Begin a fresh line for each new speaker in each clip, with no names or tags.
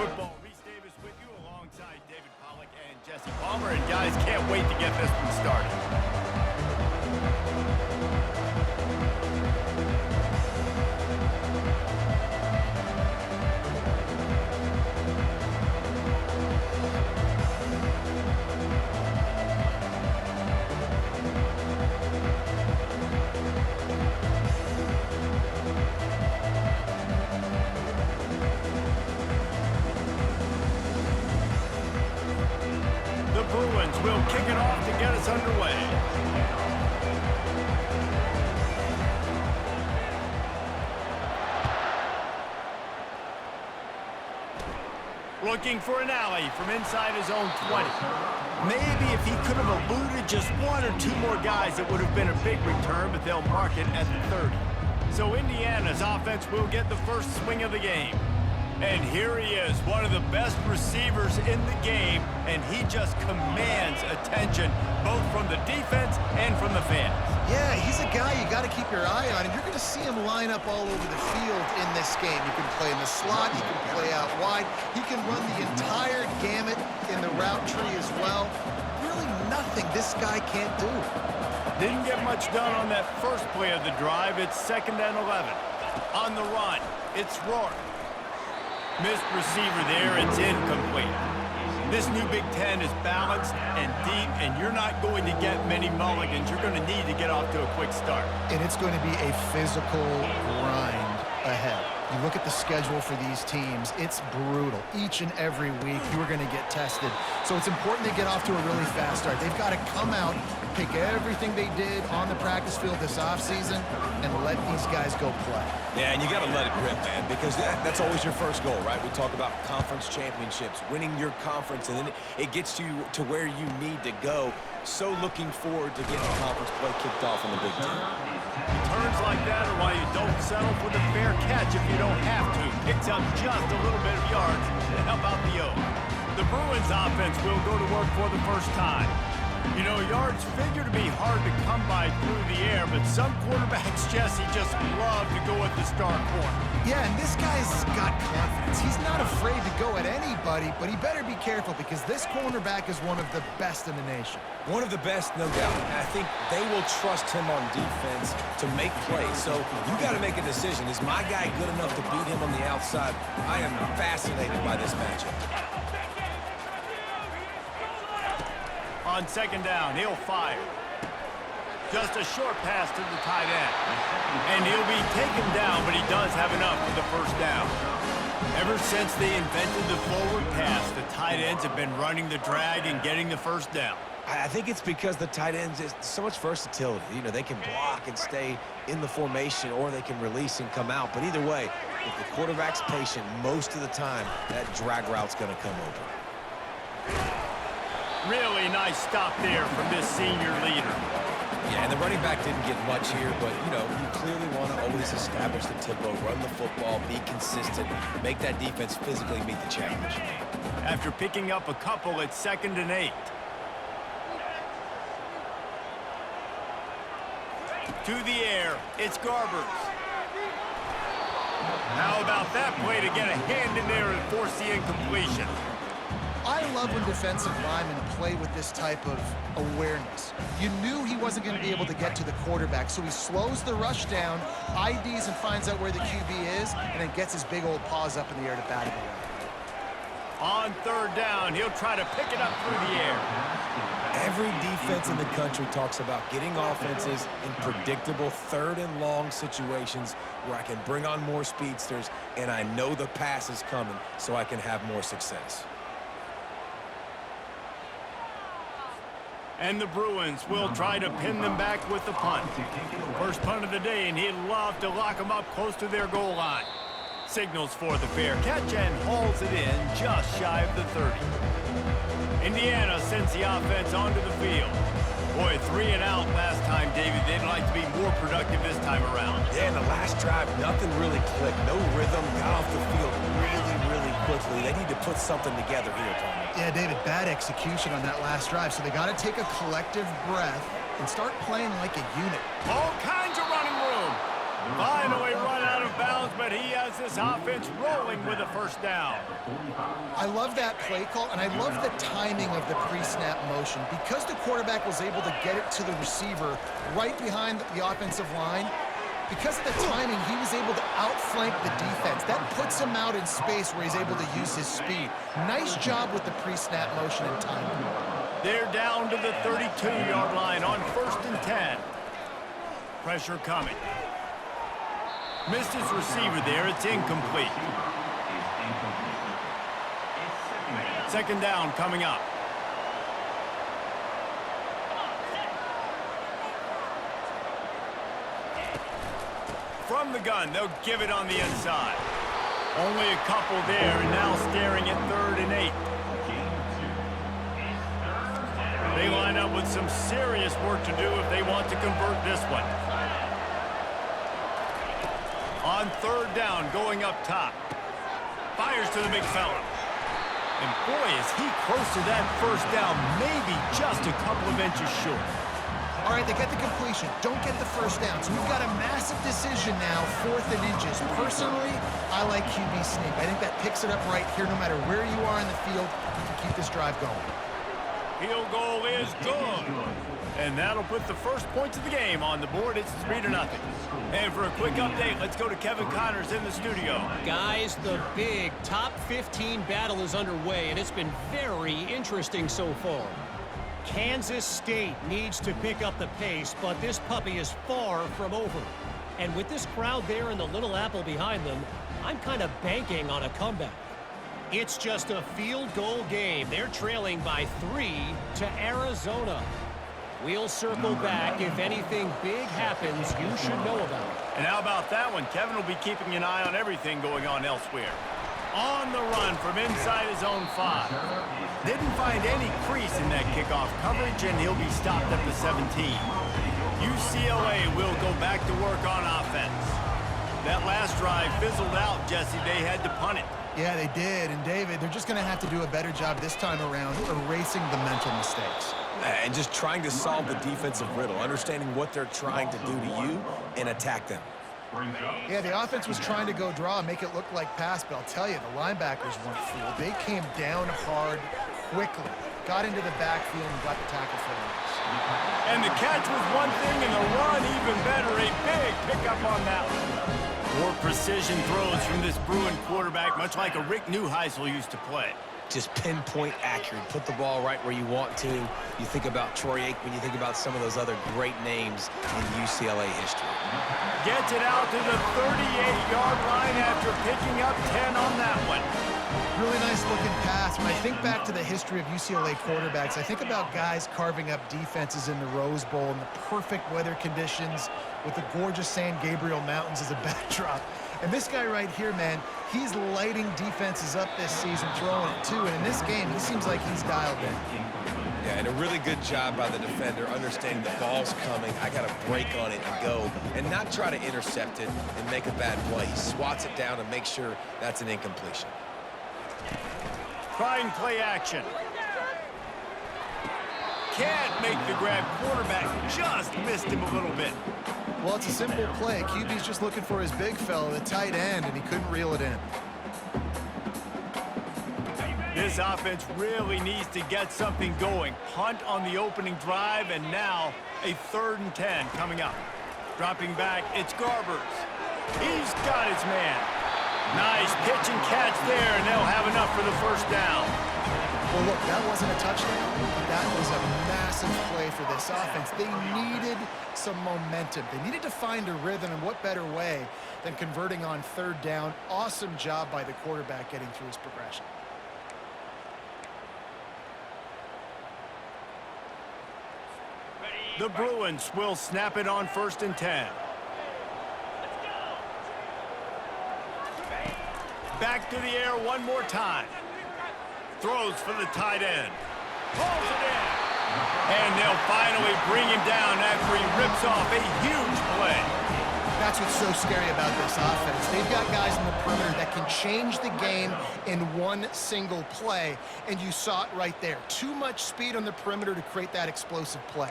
football. Reese Davis with you alongside David Pollack and Jesse Palmer. And guys, can't wait to get this one started. Bruins will kick it off to get us underway. Looking for an alley from inside his own 20. Maybe if he could have eluded just one or two more guys, it would have been a big return, but they'll mark it at the 30. So Indiana's offense will get the first swing of the game. And here he is, one of the best receivers in the game, and he just commands attention, both from the defense and from the fans.
Yeah, he's a guy you got to keep your eye on, and you're going to see him line up all over the field in this game. You can play in the slot, he can play out wide, he can run the entire gamut in the route tree as well. Really nothing this guy can't do.
Didn't get much done on that first play of the drive. It's 2nd and 11. On the run, it's Rourke. Missed receiver there, it's incomplete. This new Big Ten is balanced and deep, and you're not going to get many mulligans. You're going to need to get off to a quick start.
And it's going to be a physical grind ahead. You look at the schedule for these teams, it's brutal. Each and every week, you are going to get tested. So it's important they get off to a really fast start. They've got to come out, pick everything they did on the practice field this offseason, and let these guys go play.
Yeah, and you got to let it rip, man, because that's always your first goal, right? We talk about conference championships, winning your conference, and then it gets you to where you need to go. So looking forward to getting conference play kicked off in the Big Ten.
Returns like that are why you don't settle for the fair catch if you don't have to. Picks up just a little bit of yards to help out the O. The Bruins offense will go to work for the first time. You know, yards figure to be hard to come by through the air, but some quarterbacks, Jesse, just love to go at the star corner.
Yeah, and this guy's got confidence. He's not afraid to go at anybody, but he better be careful because this cornerback is one of the best in the nation.
One of the best, no doubt. And I think they will trust him on defense to make plays. So you got to make a decision. Is my guy good enough to beat him on the outside? I am fascinated by this matchup.
On 2nd down, he'll fire. Just a short pass to the tight end. And he'll be taken down, but he does have enough for the first down. Ever since they invented the forward pass, the tight ends have been running the drag and getting the first down.
I think it's because the tight ends is so much versatility. You know, they can block and stay in the formation, or they can release and come out. But either way, if the quarterback's patient most of the time, that drag route's going to come open.
Really nice stop there from this senior leader.
Yeah, and the running back didn't get much here, but, you know, you clearly want to always establish the tempo, run the football, be consistent, make that defense physically meet the challenge.
After picking up a couple, it's 2nd and 8. To the air, it's Garbers. How about that play to get a hand in there and force the incompletion?
I love when defensive linemen play with this type of awareness. You knew he wasn't going to be able to get to the quarterback, so he slows the rush down, IDs and finds out where the QB is, and then gets his big old paws up in the air to bat it away.
On 3rd down, he'll try to pick it up through the air.
Every defense in the country talks about getting offenses in predictable 3rd and long situations where I can bring on more speedsters, and I know the pass is coming, so I can have more success.
And the Bruins will try to pin them back with the punt. First punt of the day, and he'd love to lock them up close to their goal line. Signals for the fair catch and hauls it in just shy of the 30. Indiana sends the offense onto the field. Boy, 3 and out last time, David. They'd like to be more productive this time around.
Yeah, in the last drive, nothing really clicked. No rhythm, got off the field really quickly. They need to put something together here, Tommy.
Yeah, David, bad execution on that last drive, so they got to take a collective breath and start playing like a unit.
All kinds of running room. Finally run out of bounds downs, but he has this offense rolling with a first down.
I love that play call, and I love the timing of the pre-snap motion. Because the quarterback was able to get it to the receiver right behind the offensive line, because of the timing, he was able to outflank the defense. That puts him out in space where he's able to use his speed. Nice job with the pre-snap motion and timing.
They're down to the 32-yard line on 1st and 10. Pressure coming. Missed his receiver there. It's incomplete. 2nd down coming up. From the gun, they'll give it on the inside. Only a couple there, and now staring at 3rd and 8. They line up with some serious work to do if they want to convert this one. On 3rd down, going up top. Fires to the big fella. And boy, is he close to that 1st down, maybe just a couple of inches short.
All right, they get the completion. Don't get the 1st down. So we've got a massive decision now, 4th and inches. Personally, I like QB sneak. I think that picks it up right here. No matter where you are in the field, you can keep this drive going.
Field goal is good. And that'll put the first points of the game on the board. It's 3-0. And for a quick update, let's go to Kevin Connors in the studio.
Guys, the big top 15 battle is underway, and it's been very interesting so far. Kansas State needs to pick up the pace, but this puppy is far from over. And with this crowd there and the Little Apple behind them, I'm kind of banking on a comeback. It's just a field goal game. They're trailing by 3 to Arizona. We'll circle back. If anything big happens, you should know about it.
And how about that one? Kevin will be keeping an eye on everything going on elsewhere. On the run from inside his own 5. Didn't find any crease in that kickoff coverage, and he'll be stopped at the 17. UCLA will go back to work on offense. That last drive fizzled out, Jesse. They had to punt it.
Yeah, they did. And, David, they're just going to have to do a better job this time around erasing the mental mistakes.
And just trying to solve the defensive riddle, understanding what they're trying to do to you and attack them.
Yeah, the offense was trying to go draw and make it look like pass, but I'll tell you, the linebackers weren't fooled. They came down hard quickly, got into the backfield, and got the tackle for the loss.
And the catch was one thing, and the run even better. A big pickup on that one. More precision throws from this Bruin quarterback, much like a Rick Neuheisel used to play.
Just pinpoint accurate. Put the ball right where you want to. You think about Troy Aikman, you think about some of those other great names in UCLA history.
Gets it out to the 38-yard line after picking up 10 on that one.
Really nice looking pass. When I think back to the history of UCLA quarterbacks, I think about guys carving up defenses in the Rose Bowl in the perfect weather conditions with the gorgeous San Gabriel Mountains as a backdrop. And this guy right here, man, he's lighting defenses up this season, throwing it too. And in this game, he seems like he's dialed in.
Yeah, and a really good job by the defender, understanding the ball's coming. I got to break on it and go, and not try to intercept it and make a bad play. He swats it down and makes sure that's an incompletion.
Trying play action. Can't make the grab. Quarterback just missed him a little bit.
Well, it's a simple play. QB's just looking for his big fella, the tight end, and he couldn't reel it in.
This offense really needs to get something going. Punt on the opening drive, and now a 3rd and 10 coming up. Dropping back, it's Garbers. He's got his man. Nice pitch and catch there, and they'll have enough for the 1st down.
Well, look, that wasn't a touchdown, but that was a massive play for this offense. They needed some momentum. They needed to find a rhythm, and what better way than converting on 3rd down. Awesome job by the quarterback getting through his progression.
The Bruins will snap it on 1st and 10. Back to the air one more time. Throws for the tight end. Pulls it in. And they'll finally bring him down after he rips off a huge play.
That's what's so scary about this offense. They've got guys in the perimeter that can change the game in one single play, and you saw it right there. Too much speed on the perimeter to create that explosive play.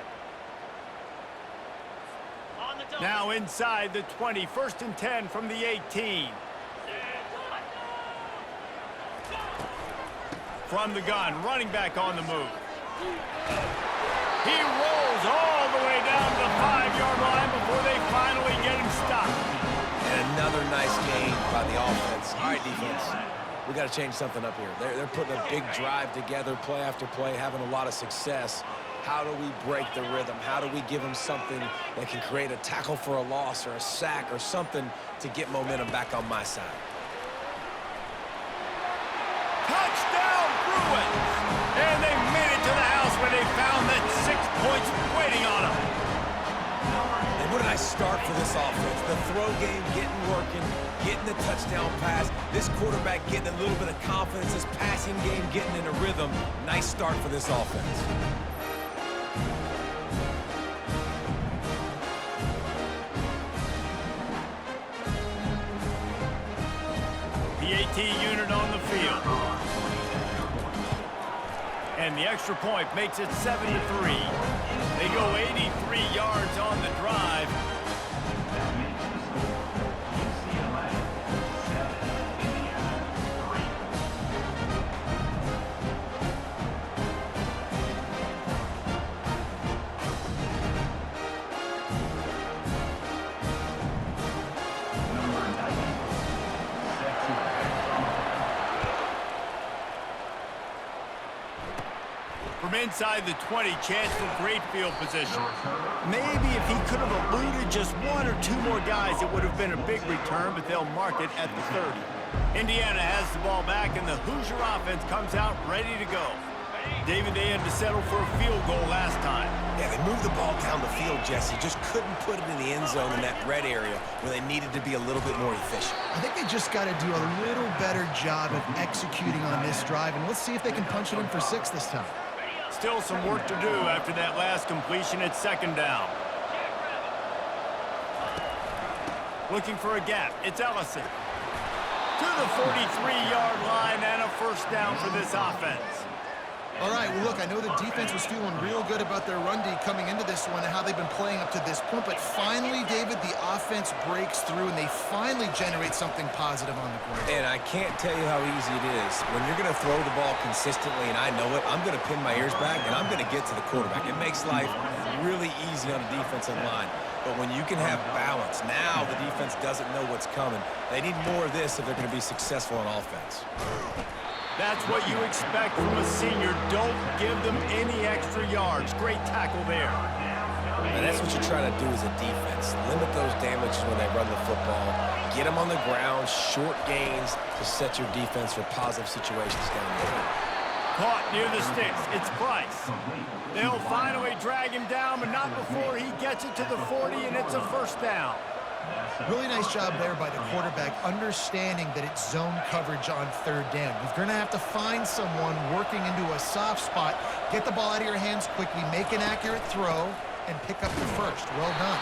Now inside the 20, 1st and 10 from the 18. From the gun, running back on the move. He rolls all the way down to the 5-yard line before they finally get him stopped.
And another nice gain by the offense. All right, defense, we got to change something up here. They're putting a big drive together, play after play, having a lot of success. How do we break the rhythm? How do we give them something that can create a tackle for a loss or a sack or something to get momentum back on my side?
Touchdown, Bruins! And they made it to the house where they found that 6 points waiting on them.
And what a nice start for this offense. The throw game getting working, getting the touchdown pass. This quarterback getting a little bit of confidence. This passing game getting in a rhythm. Nice start for this offense.
PAT unit on the field. And the extra point makes it 7-3. They go 83 yards on the drive. From inside the 20, chance for great field position. Maybe if he could have eluded just 1 or 2 more guys, it would have been a big return, but they'll mark it at the 30. Indiana has the ball back, and the Hoosier offense comes out ready to go. David, they had to settle for a field goal last time.
Yeah, they moved the ball down the field, Jesse. Just couldn't put it in the end zone in that red area where they needed to be a little bit more efficient.
I think they just got to do a little better job of executing on this drive, and let's see if they can punch it in for 6 this time.
Still some work to do after that last completion at 2nd down. Looking for a gap. It's Ellison. To the 43-yard line and a 1st down for this offense.
All right, well, look, I know the defense was feeling real good about their run D coming into this one and how they've been playing up to this point, but finally, David, the offense breaks through and they finally generate something positive on the ground.
And I can't tell you how easy it is. When you're going to throw the ball consistently, and I know it, I'm going to pin my ears back, and I'm going to get to the quarterback. It makes life really easy on the defensive line. But when you can have balance, now the defense doesn't know what's coming. They need more of this if they're going to be successful on offense.
That's what you expect from a senior. Don't give them any extra yards. Great tackle there.
And that's what you try to do as a defense. Limit those damages when they run the football. Get them on the ground, short gains to set your defense for positive situations down there.
Caught near the sticks. It's Price. They'll finally drag him down, but not before he gets it to the 40, and it's a 1st down.
Really nice job there by the quarterback, understanding that it's zone coverage on 3rd down. You're going to have to find someone working into a soft spot, get the ball out of your hands quickly, make an accurate throw, and pick up the 1st. Well done.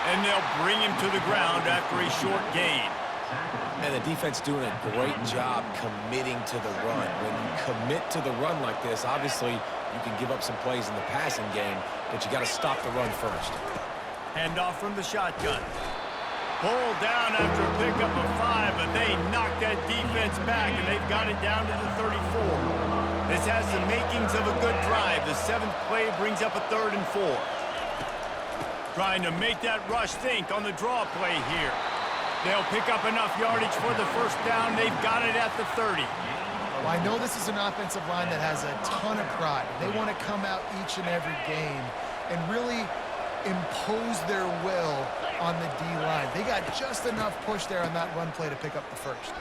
And they'll bring him to the ground after a short gain.
And the defense doing a great job committing to the run. When you commit to the run like this, obviously you can give up some plays in the passing game, but you got to stop the run first.
Handoff from the shotgun. Pulled down after a pickup of 5, but they knocked that defense back, and they've got it down to the 34. This has the makings of a good drive. The 7th play brings up a 3rd and 4. Trying to make that rush think on the draw play here. They'll pick up enough yardage for the 1st down. They've got it at the 30.
Well, I know this is an offensive line that has a ton of pride. They want to come out each and every game and really impose their will on the D-line. They got just enough push there on that run play to pick up the 1st.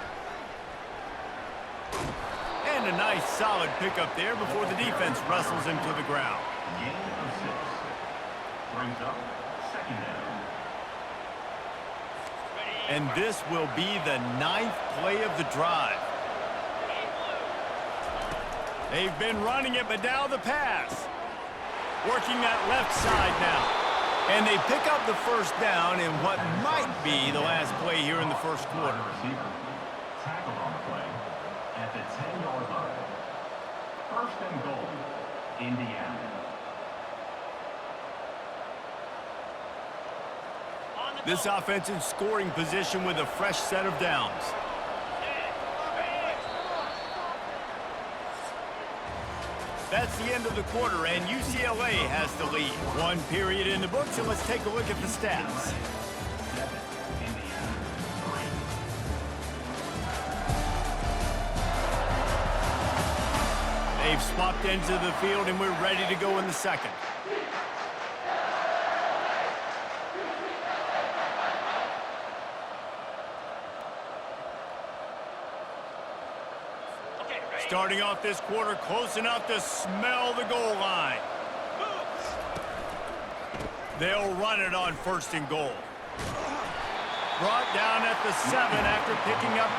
And a nice solid pickup there before the defense wrestles him to the ground.
Gain of 6. Brings up 2nd down.
And this will be the 9th play of the drive. They've been running it, but now the pass. Working that left side now. And they pick up the 1st down in what might be the last play here in the 1st quarter.
Tackled on the play at the 10-yard line. 1st and goal, Indiana.
This offense in scoring position with a fresh set of downs. That's the end of the quarter, and UCLA has the lead. One period in the books, and let's take a look at the stats. They've swapped ends of the field, and we're ready to go in the second. Starting off this quarter, close enough to smell the goal line. They'll run it on 1st and goal. Brought down at the 7 after picking up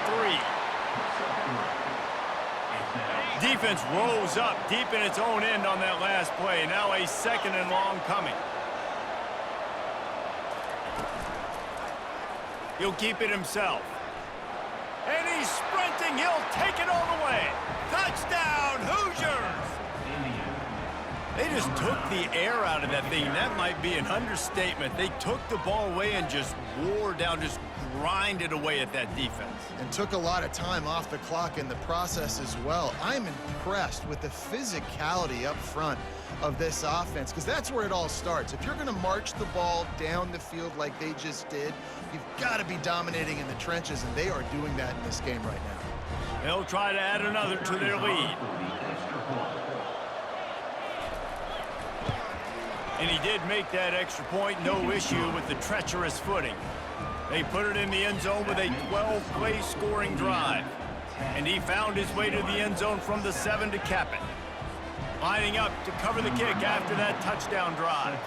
3. Defense rose up deep in its own end on that last play. Now a 2nd and long coming. He'll keep it himself. And he's sprinting. He'll take it all the way. Touchdown, Hoosiers! They just took the air out of that thing. That might be an understatement. They took the ball away and just wore down, just grinded away at that defense.
And took a lot of time off the clock in the process as well. I'm impressed with the physicality up front of this offense, because that's where it all starts. If you're going to march the ball down the field like they just did, you've got to be dominating in the trenches, and they are doing that in this game right now.
They'll try to add another to their lead. And he did make that extra point, no issue with the treacherous footing. They put it in the end zone with a 12-play scoring drive. And he found his way to the end zone from the 7 to cap it. Lining up to cover the kick after that touchdown drive.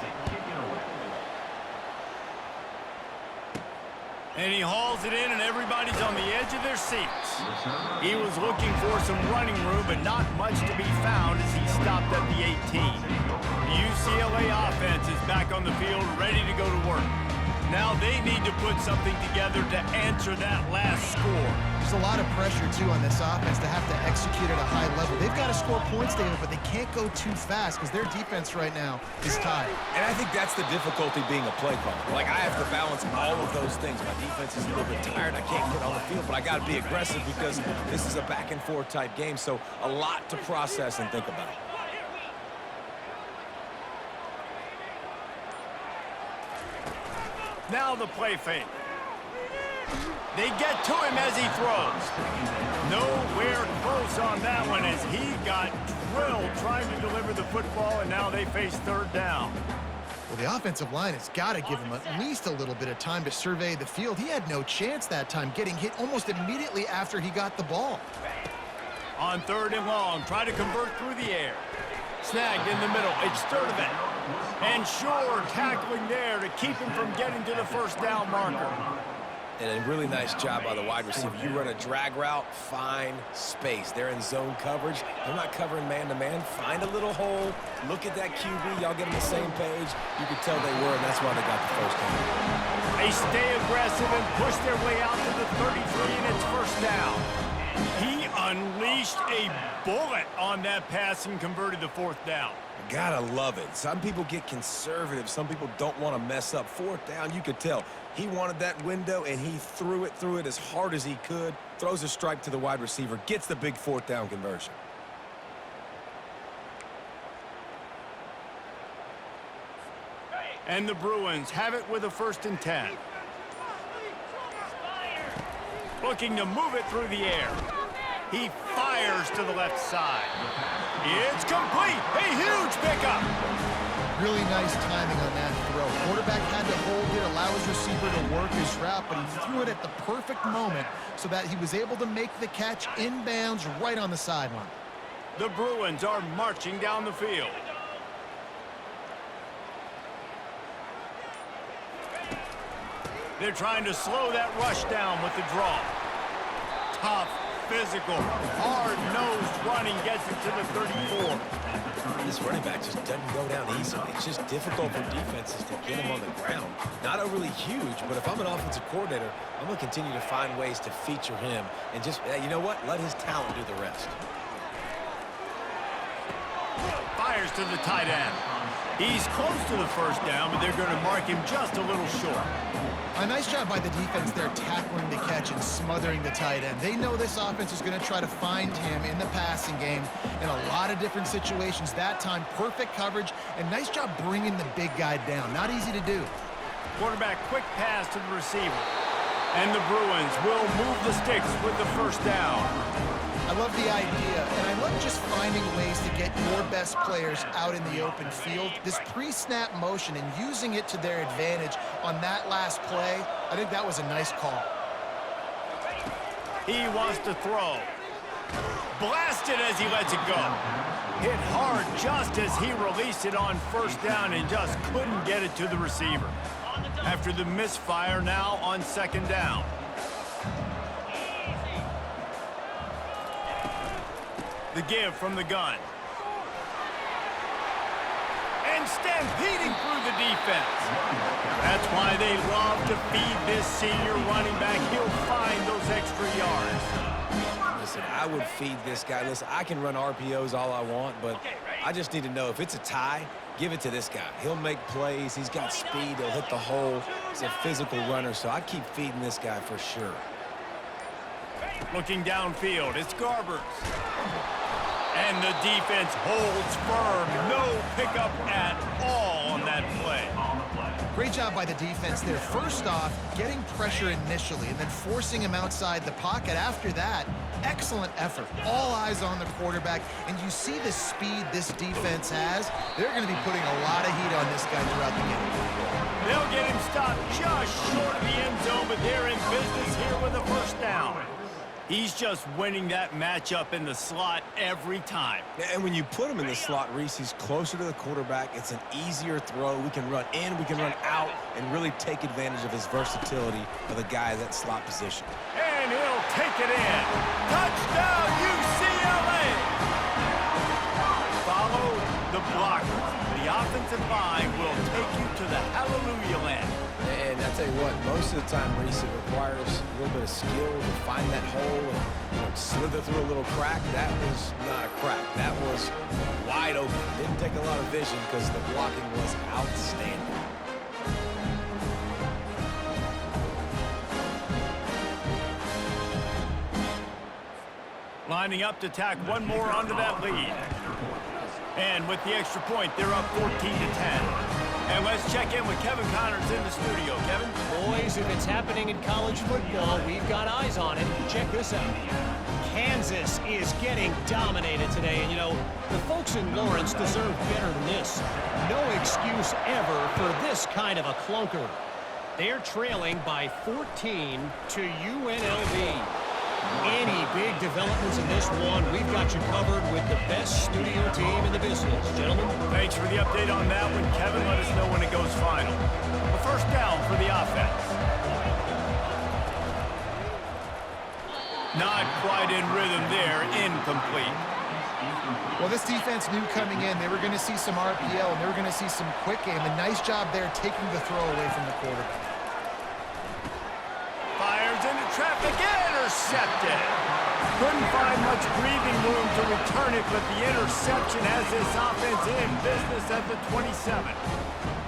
And he hauls it in, and everybody's on the edge of their seats. He was looking for some running room, but not much to be found as he stopped at the 18. The UCLA offense is back on the field, ready to go to work. Now they need to put something together to answer that last score.
There's a lot of pressure, too, on this offense to have to execute at a high level. They've got to score points, David, but they can't go too fast because their defense right now is tired.
And I think that's the difficulty being a play caller. Like, I have to balance all of those things. My defense is a little bit tired. I can't get on the field, but I got to be aggressive because this is a back-and-forth type game, so a lot to process and think about.
Now the play fake. They get to him as he throws. Nowhere close on that one as he got drilled trying to deliver the football, and now they face 3rd down.
Well, the offensive line has got to give him at least a little bit of time to survey the field. He had no chance that time, getting hit almost immediately after he got the ball.
On 3rd and long, try to convert through the air. Snagged in the middle. It's Sturdivant. And Shore tackling there to keep him from getting to the 1st down marker.
And a really nice job by the wide receiver. You run a drag route, find space. They're in zone coverage. They're not covering man-to-man. Find a little hole. Look at that QB. Y'all get on the same page. You could tell they were, and that's why they got the 1st down.
They stay aggressive and push their way out to the 33, and it's 1st down. He unleashed a bullet on that pass and converted the 4th down.
Gotta love it. Some people get conservative. Some people don't want to mess up. 4th down, you could tell. He wanted that window, and he threw it as hard as he could. Throws a strike to the wide receiver. Gets the big 4th down conversion.
And the Bruins have it with a 1st and 10. Looking to move it through the air. He fires to the left side. It's complete. A huge pickup.
Really nice timing on that throw. Quarterback had to hold it, allow his receiver to work his route, but he threw it at the perfect moment so that he was able to make the catch inbounds right on the sideline.
The Bruins are marching down the field. They're trying to slow that rush down with the draw. Tough, physical, hard-nosed running gets it to the 34.
This running back just doesn't go down easily. It's just difficult for defenses to get him on the ground. Not overly huge, but if I'm an offensive coordinator, I'm going to continue to find ways to feature him and just, you know what, let his talent do the rest.
Fires to the tight end. He's close to the first down, but they're going to mark him just a little short.
A nice job by the defense there tackling the catch and smothering the tight end. They know this offense is going to try to find him in the passing game in a lot of different situations. That time, perfect coverage, and nice job bringing the big guy down. Not easy to do.
Quarterback quick pass to the receiver. And the Bruins will move the sticks with the first down.
I love the idea, and I love just finding ways to get your best players out in the open field. This pre-snap motion and using it to their advantage on that last play, I think that was a nice call.
He wants to throw. Blasted as he lets it go. Hit hard just as he released it on first down and just couldn't get it to the receiver. After the misfire, now on second down. The give from the gun. And stampeding through the defense. That's why they love to feed this senior running back. He'll find those extra yards.
Listen, I would feed this guy. Listen, I can run RPOs all I want, but I just need to know if it's a tie, give it to this guy. He'll make plays. He's got speed. He'll hit the hole. He's a physical runner, so I keep feeding this guy for sure.
Looking downfield, it's Garbers. And the defense holds firm. No pickup at all on that play.
Great job by the defense there. First off, getting pressure initially and then forcing him outside the pocket. After that, excellent effort. All eyes on the quarterback. And you see the speed this defense has. They're going to be putting a lot of heat on this guy throughout the game.
They'll get him stopped just short of the end zone, but they're in business here with a first down. He's just winning that matchup in the slot every time.
And when you put him in the slot, Reese, he's closer to the quarterback. It's an easier throw. We can run in, we can run out, and really take advantage of his versatility of the guy at that slot position.
And he'll take it in. Touchdown, UCLA! Follow the blockers. The offensive line will take you to the hallelujah land.
And I tell you what, most of the time, Reese, it requires a little bit of skill to find that hole and slither through a little crack. That was not a crack. That was wide open. Didn't take a lot of vision because the blocking was outstanding.
Lining up to tack one more onto that lead. And with the extra point, they're up 14-10. And let's check in with Kevin Connors in the studio. Kevin?
Boys, if it's happening in college football, we've got eyes on it. Check this out. Kansas is getting dominated today. And, you know, the folks in Lawrence deserve better than this. No excuse ever for this kind of a clunker. They're trailing by 14 to UNLV. Any big developments in this one, we've got you covered with the best studio team in the business. Gentlemen.
Thanks for the update on that one, Kevin. Let us know when it goes final. A first down for the offense. Not quite in rhythm there. Incomplete.
Well, this defense knew coming in they were going to see some RPO and they were going to see some quick game. A nice job there taking the throw away from the quarterback.
Fires into traffic, intercepted. Couldn't find much breathing room to return it, but the interception has this offense in business at the 27.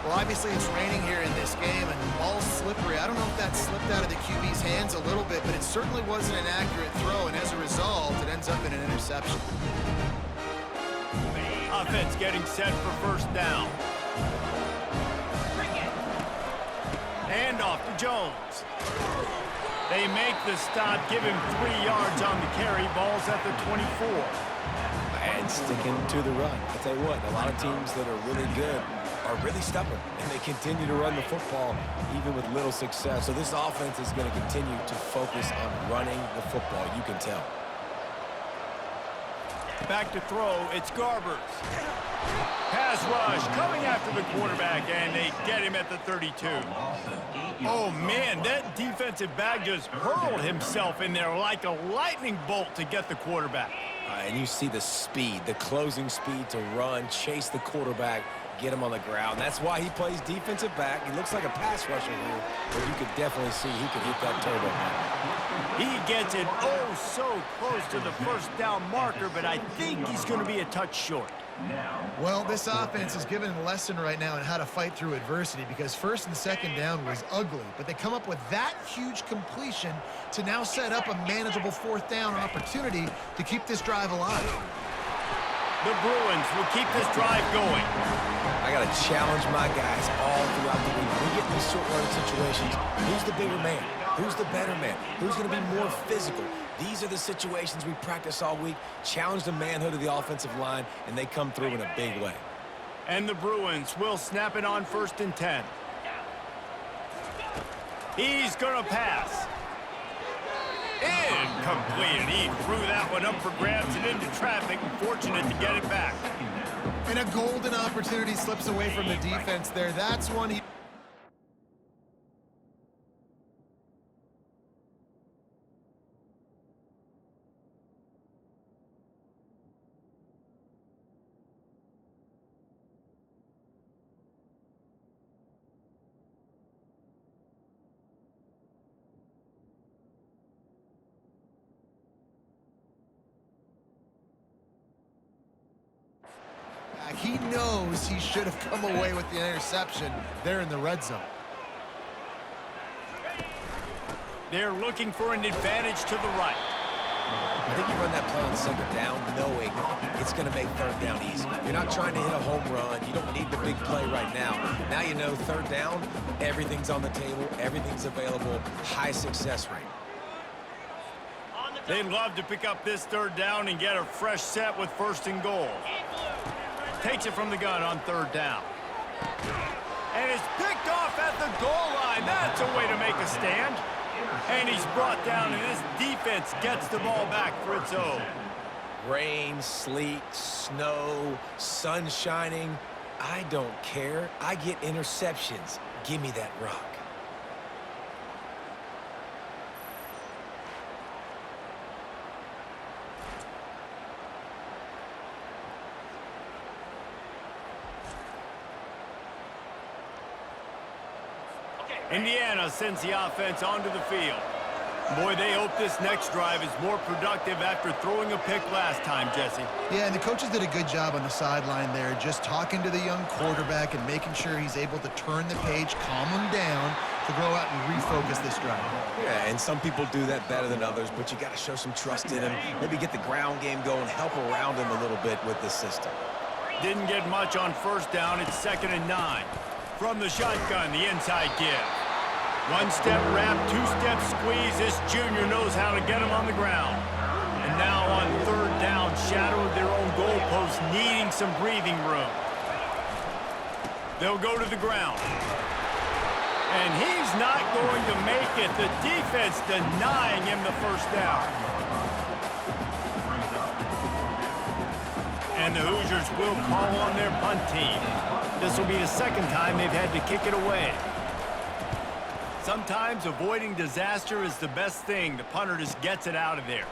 Well, obviously it's raining here in this game, and the ball's slippery. I don't know if that slipped out of the QB's hands a little bit, but it certainly wasn't an accurate throw, and as a result, it ends up in an interception.
Offense getting set for first down. Hand off to Jones. They make the stop, give him 3 yards on the carry. Ball's at the 24.
And sticking to the run. I tell you what, a lot of teams that are really good are really stubborn, and they continue to run the football even with little success. So this offense is going to continue to focus on running the football. You can tell.
Back to throw, it's Garbers. Pass rush coming after the quarterback, and they get him at the 32. Oh, man, that defensive back just hurled himself in there like a lightning bolt to get the quarterback.
And you see the speed, the closing speed to run, chase the quarterback, get him on the ground. That's why he plays defensive back. He looks like a pass rusher here, but you could definitely see he could hit that turbo.
He gets it oh so close to the first down marker, but I think he's going to be a touch short.
Now,
Well, this offense is given a lesson right now on how to fight through adversity because first and second down was ugly, but they come up with that huge completion to now set up a manageable fourth down opportunity to keep this drive alive.
The Bruins will keep this drive going.
I got to challenge my guys all throughout the week. When we get in these short yardage situations, who's the bigger man? Who's the better man? Who's going to be more physical? These are the situations we practice all week. Challenge the manhood of the offensive line, and they come through in a big way.
And the Bruins will snap it on 1st and 10. He's going to pass. Incomplete. He threw that one up for grabs and into traffic, and fortunate to get it back.
And a golden opportunity slips away from the defense there. That's one he... He knows he should have come away with the interception there in the red zone.
They're looking for an advantage to the right.
I think you run that play on second down knowing it's going to make third down easy. You're not trying to hit a home run. You don't need the big play right now. Now you know third down, everything's on the table, everything's available, high success rate.
They'd love to pick up this third down and get a fresh set with 1st and goal. Takes it from the gun on 3rd down. And it's picked off at the goal line. That's a way to make a stand. And he's brought down, and this defense gets the ball back for its own.
Rain, sleet, snow, sun shining. I don't care. I get interceptions. Give me that rock.
Indiana sends the offense onto the field. Boy, they hope this next drive is more productive after throwing a pick last time, Jesse.
Yeah, and the coaches did a good job on the sideline there, just talking to the young quarterback and making sure he's able to turn the page, calm him down, to go out and refocus this drive.
Yeah, and some people do that better than others, but you got to show some trust in him. Maybe get the ground game going, help around him a little bit with this system.
Didn't get much on 1st down. It's 2nd and 9. From the shotgun, the inside give. One-step wrap, two-step squeeze. This junior knows how to get him on the ground. And now on 3rd down, shadow of their own goalpost, needing some breathing room. They'll go to the ground. And he's not going to make it. The defense denying him the 1st down. And the Hoosiers will call on their punt team. This will be the 2nd time they've had to kick it away. Sometimes avoiding disaster is the best thing. The punter just gets it out of there.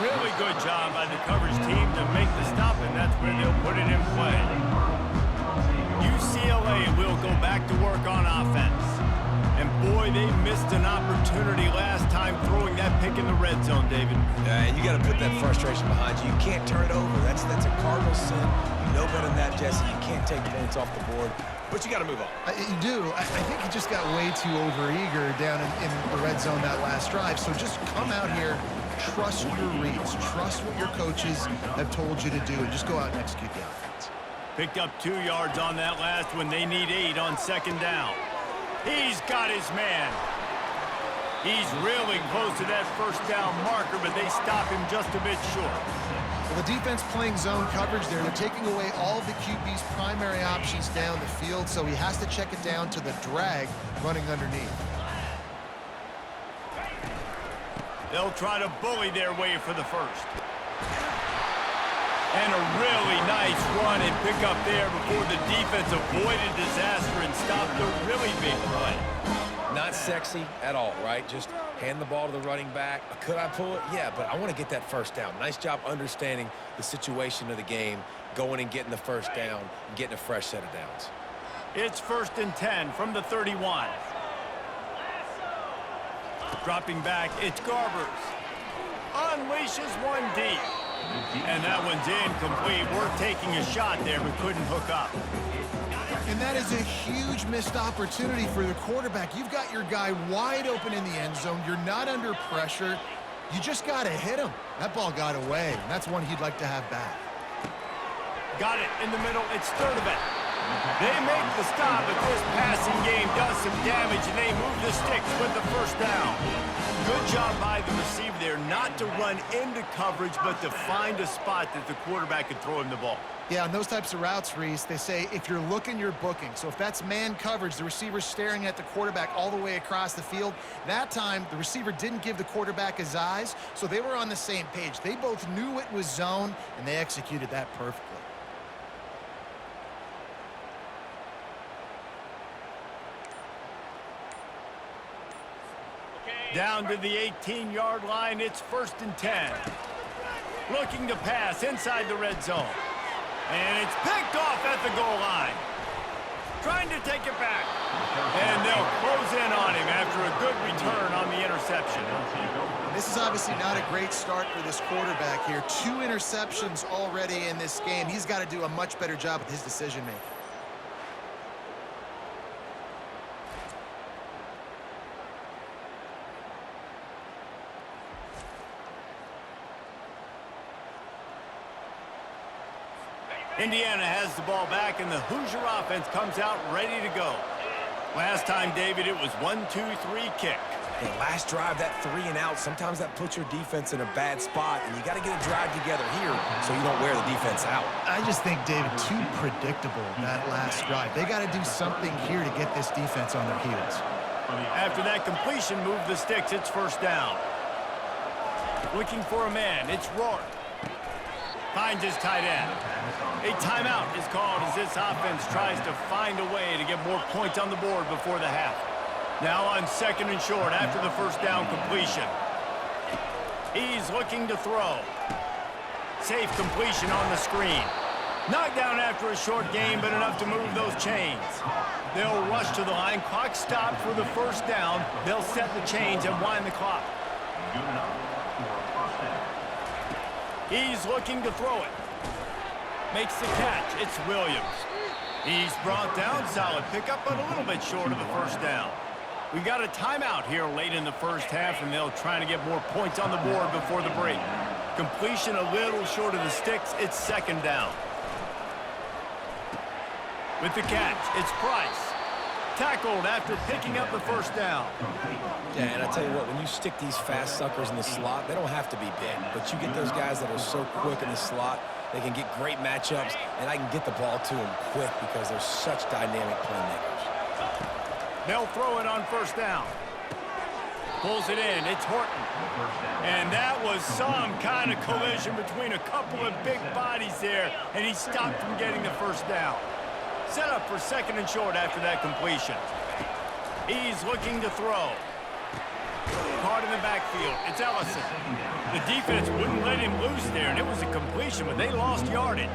Really good job by the coverage team to make the stop, and that's where they'll put it in play. UCLA will go back to work on offense. And boy, they missed an opportunity last time throwing that pick in the red zone, David.
And you got to put that frustration behind you. You can't turn it over. That's a cardinal sin. You know better than that, Jesse. You can't take points off the board, but you got to move on.
You do. I think he just got way too overeager down in the red zone that last drive. So just come out here, trust your reads, trust what your coaches have told you to do, and just go out and execute the offense.
Picked up 2 yards on that last one. They need 8 on 2nd down. He's got his man. He's really close to that 1st down marker, but they stop him just a bit short.
Well, the defense playing zone coverage there. They're taking away all the QB's primary options down the field, so he has to check it down to the drag running underneath.
They'll try to bully their way for the 1st. And a really nice run and pick up there before the defense avoided disaster and stopped a really big play.
Not sexy at all, right? Just hand the ball to the running back. Could I pull it? Yeah, but I want to get that 1st down. Nice job understanding the situation of the game, going and getting the 1st down, and getting a fresh set of downs.
It's 1st and 10 from the 31. Dropping back, it's Garbers. Unleashes one deep. And that one's incomplete. We're taking a shot there, but couldn't hook up.
And that is a huge missed opportunity for the quarterback. You've got your guy wide open in the end zone. You're not under pressure. You just got to hit him. That ball got away, and that's one he'd like to have back.
Got it in the middle. It's third of it. They make the stop, but this passing game does some damage, and they move the sticks with the first down. Good job by the receiver there not to run into coverage, but to find a spot that the quarterback could throw him the ball.
Yeah, on those types of routes, Reese, they say if you're looking, you're booking. So if that's man coverage, the receiver's staring at the quarterback all the way across the field. That time, the receiver didn't give the quarterback his eyes, so they were on the same page. They both knew it was zone, and they executed that perfectly.
Down to the 18-yard line, it's 1st and 10. Looking to pass inside the red zone. And it's picked off at the goal line. Trying to take it back. And they'll close in on him after a good return on the interception.
This is obviously not a great start for this quarterback here. 2 interceptions already in this game. He's got to do a much better job with his decision-making.
Indiana has the ball back, and the Hoosier offense comes out ready to go. Last time, David, it was 1-2-3 kick.
And last drive, that 3 and out, sometimes that puts your defense in a bad spot, and you got to get a drive together here so you don't wear the defense out.
I just think, David, too predictable, that last drive. They got to do something here to get this defense on their heels.
After that completion, move the sticks. It's 1st down. Looking for a man. It's Rourke. Finds his tight end. A timeout is called as this offense tries to find a way to get more points on the board before the half. Now on 2nd and short after the 1st down completion. He's looking to throw. Safe completion on the screen. Knocked down after a short game, but enough to move those chains. They'll rush to the line. Clock stopped for the 1st down. They'll set the chains and wind the clock.
Good enough for a 1st down.
He's looking to throw it. Makes the catch. It's Williams. He's brought down. Solid pickup, but a little bit short of the 1st down. We've got a timeout here late in the 1st half, and they'll try to get more points on the board before the break. Completion a little short of the sticks. It's 2nd down. With the catch, it's Price. Tackled after picking up the 1st down.
Yeah, and I tell you what, when you stick these fast suckers in the slot, they don't have to be big. But you get those guys that are so quick in the slot, they can get great matchups, and I can get the ball to them quick because they're such dynamic playmakers.
They'll throw it on 1st down. Pulls it in. It's Horton. And that was some kind of collision between a couple of big bodies there, and he stopped from getting the 1st down. Set up for 2nd and short after that completion. He's looking to throw. Caught in the backfield. It's Ellison. The defense wouldn't let him loose there, and it was a completion, but they lost yardage.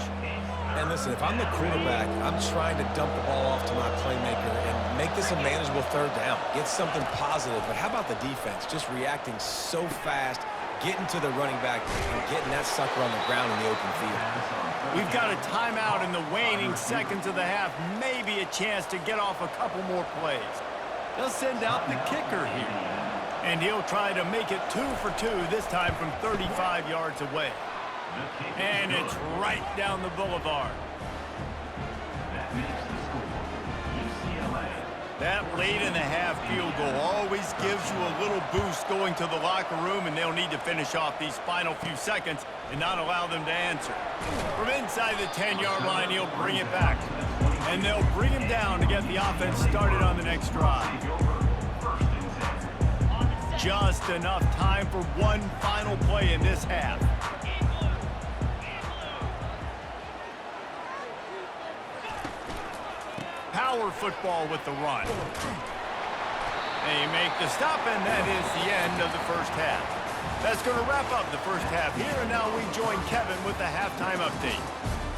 And listen, if I'm the quarterback, I'm trying to dump the ball off to my playmaker and make this a manageable 3rd down. Get something positive. But how about the defense? Just reacting so fast, getting to the running back, and getting that sucker on the ground in the open field.
We've got a timeout in the waning seconds of the half. Maybe a chance to get off a couple more plays. They'll send out the kicker here. And he'll try to make it 2 for 2, this time from 35 yards away. And it's right down the boulevard.
That makes the score UCLA.
That late in the half field goal always gives you a little boost going to the locker room, and they'll need to finish off these final few seconds and not allow them to answer. From inside the 10-yard line, he'll bring it back. And they'll bring him down to get the offense started on the next drive. Just enough time for one final play in this half. Power football with the run. They make the stop, and that is the end of the 1st half. That's going to wrap up the 1st half here, and now we join Kevin with the halftime update.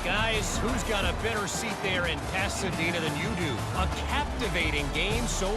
Guys, who's got a better seat there in Pasadena than you do? A captivating game so